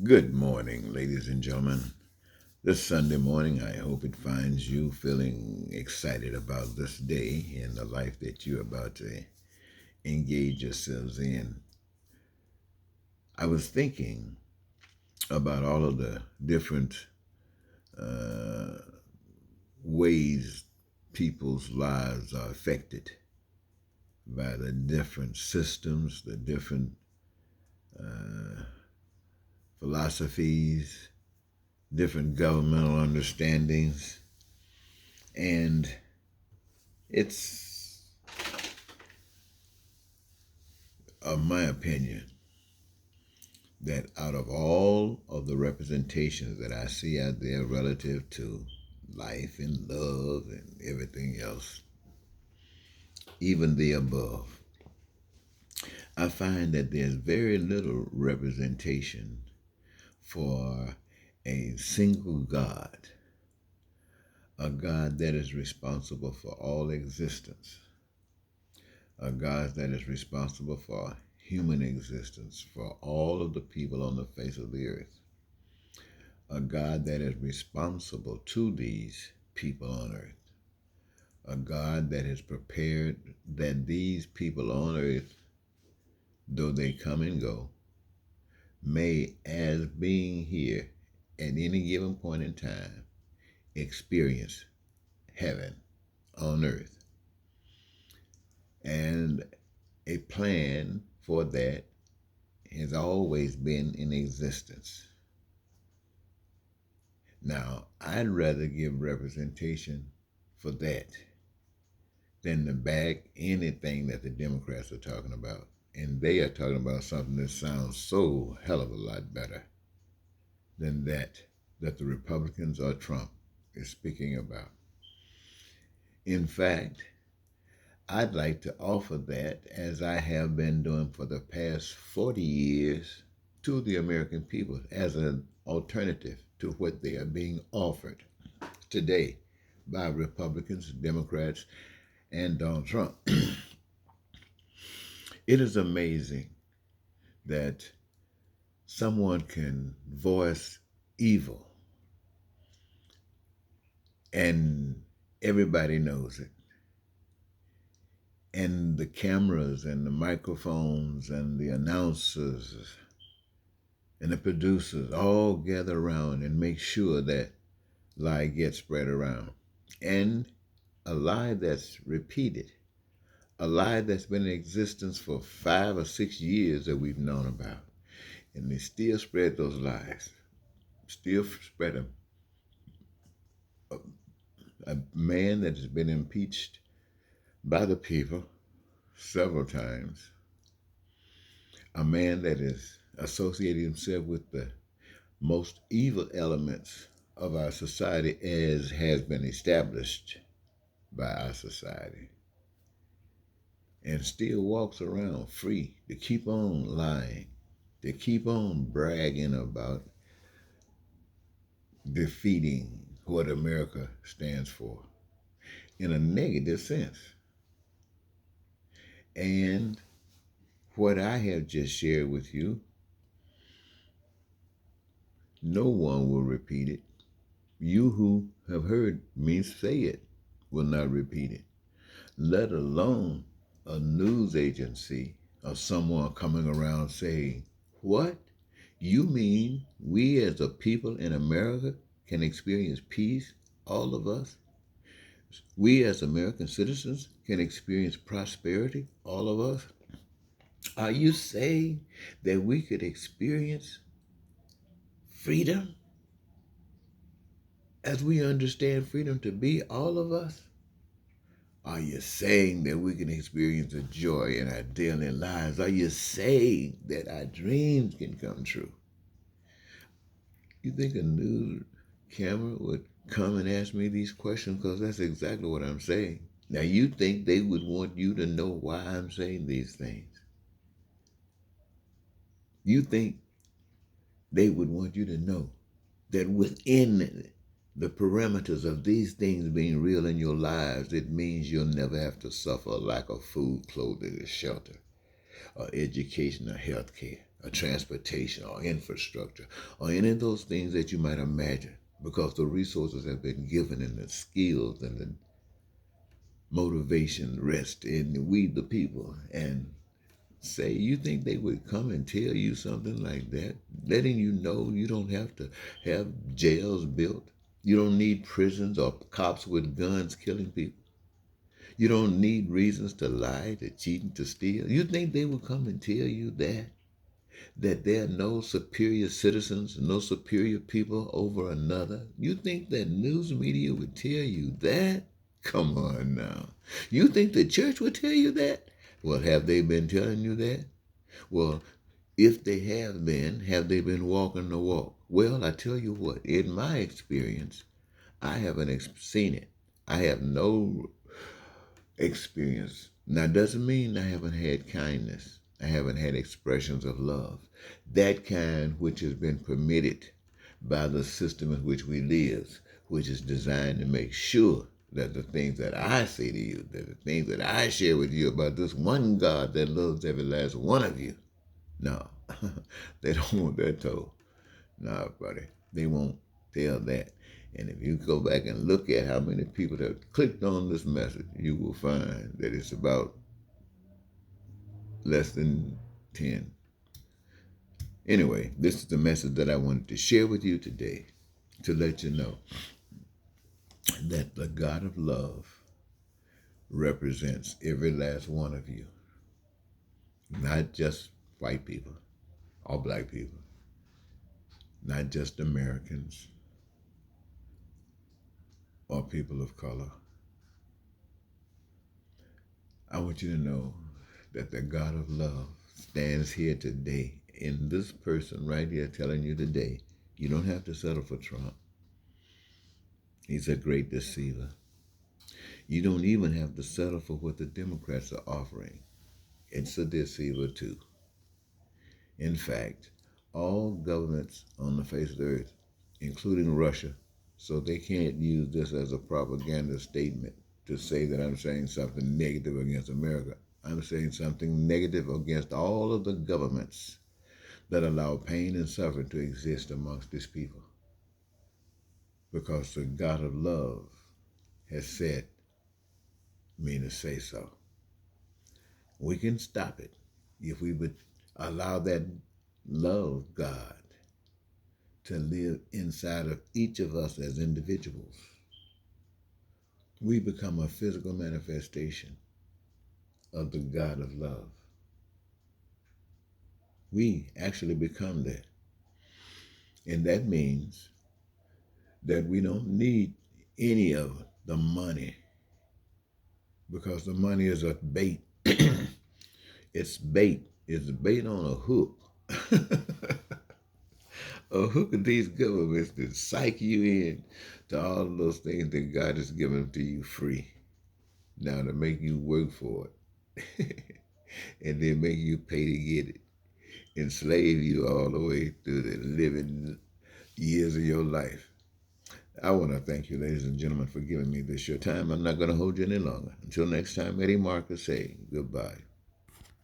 Good morning, ladies and gentlemen. This Sunday morning, I hope it finds you feeling excited about this day and the life that you're about to engage yourselves in. I was thinking about all of the different uh, ways people's lives are affected by the different systems, the different uh, philosophies, different governmental understandings, and it's, my opinion, that out of all of the representations that I see out there relative to life and love and everything else, even the above, I find that there's very little representation for a single God, a God that is responsible for all existence, a God that is responsible for human existence, for all of the people on the face of the earth, a God that is responsible to these people on earth, a God that has prepared that these people on earth, though they come and go, may, as being here at any given point in time, experience heaven on earth. And a plan for that has always been in existence. Now, I'd rather give representation for that than to back anything that the Democrats are talking about. And they are talking about something that sounds so hell of a lot better than that the Republicans or Trump is speaking about. In fact, I'd like to offer that, as I have been doing for the past 40 years, to the American people as an alternative to what they are being offered today by Republicans, Democrats, and Donald Trump. It is amazing that someone can voice evil and everybody knows it. And the cameras and the microphones and the announcers and the producers all gather around and make sure that lie gets spread around. And a lie that's repeated, a lie that's been in existence for 5 or 6 years that we've known about. And they still spread those lies, still spread them. A man that has been impeached by the people several times, a man that has associated himself with the most evil elements of our society as has been established by our society, and still walks around free to keep on lying, to keep on bragging about defeating what America stands for in a negative sense. And what I have just shared with you, no one will repeat it. You who have heard me say it will not repeat it, let alone a news agency or someone coming around saying, "What? You mean we as a people in America can experience peace, all of us? We as American citizens can experience prosperity, all of us? Are you saying that we could experience freedom as we understand freedom to be all of us? Are you saying that we can experience the joy in our daily lives? Are you saying that our dreams can come true?" You think a news camera would come and ask me these questions? Because that's exactly what I'm saying. Now, you think they would want you to know why I'm saying these things. You think they would want you to know that within the parameters of these things being real in your lives, it means you'll never have to suffer a lack of food, clothing, or shelter, or education, or health care, transportation or infrastructure or any of those things that you might imagine, because the resources have been given and the skills and the motivation rest in we the people. And say, you think they would come and tell you something like that, letting you know you don't have to have jails built, you don't need prisons or cops with guns killing people, you don't need reasons to lie, to cheat, and to steal? You think they would come and tell you that there are no superior citizens, no superior people over another? You think that news media would tell you that? Come on now. You think the church would tell you that? Well, have they been telling you that? Well, if they have they been walking the walk? Well, I tell you what, in my experience, I haven't seen it. I have no experience. Now, doesn't mean I haven't had kindness. I haven't had expressions of love. That kind which has been permitted by the system in which we live, which is designed to make sure that the things that I say to you, that the things that I share with you about this one God that loves every last one of you, no, they don't want that told. No, buddy, they won't tell that. And if you go back and look at how many people have clicked on this message, you will find that it's about less than 10. Anyway, this is the message that I wanted to share with you today, to let you know that the God of love represents every last one of you, not just white people or black people, not just Americans or people of color. I want you to know that the God of love stands here today in this person right here telling you today, you don't have to settle for Trump. He's a great deceiver. You don't even have to settle for what the Democrats are offering. It's a deceiver too. In fact, all governments on the face of the earth, including Russia, so they can't use this as a propaganda statement to say that I'm saying something negative against America. I'm saying something negative against all of the governments that allow pain and suffering to exist amongst these people. Because the God of love has said me to say so. We can stop it if we would allow that love God to live inside of each of us as individuals. We become a physical manifestation of the God of love. We actually become that. And that means that we don't need any of the money, because the money is a bait. It's bait. It's bait on a hook. A hook of these governments to psych you in to all of those things that God has given to you free. Now to make you work for it. And then make you pay to get it. Enslave you all the way through the living years of your life. I want to thank you, ladies and gentlemen, for giving me this your time. I'm not going to hold you any longer. Until next time, Eddie Marcus saying goodbye.